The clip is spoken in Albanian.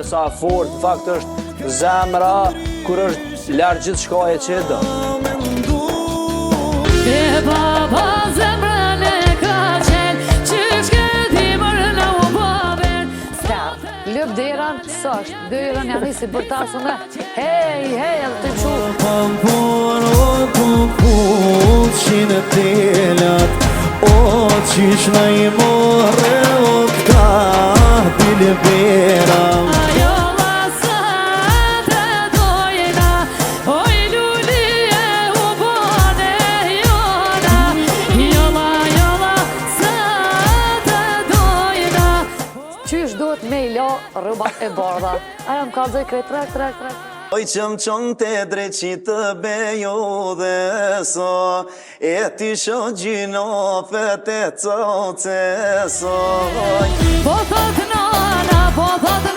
sa fort, në fakt është zemra, kur është lartë gjithë shkaje që e do. E baba zemrën e ka qenë, që shkëdimër në u bëver. Lëp deran, së është, dërën janë isi për tasë me, hej, të qu. Që në telat, o qish në i more, o këta dile vera. Ajo lasa të dojna, oj luli e u bone jona. Jola sa të dojna. Qysh duhet me i la rëbat e bardha. Aja më kalzoj krejt trak. Oj që më qonë të dreqit të bejo dhe so, e ti sho gjinofet e coce so. Po thot nana, po thot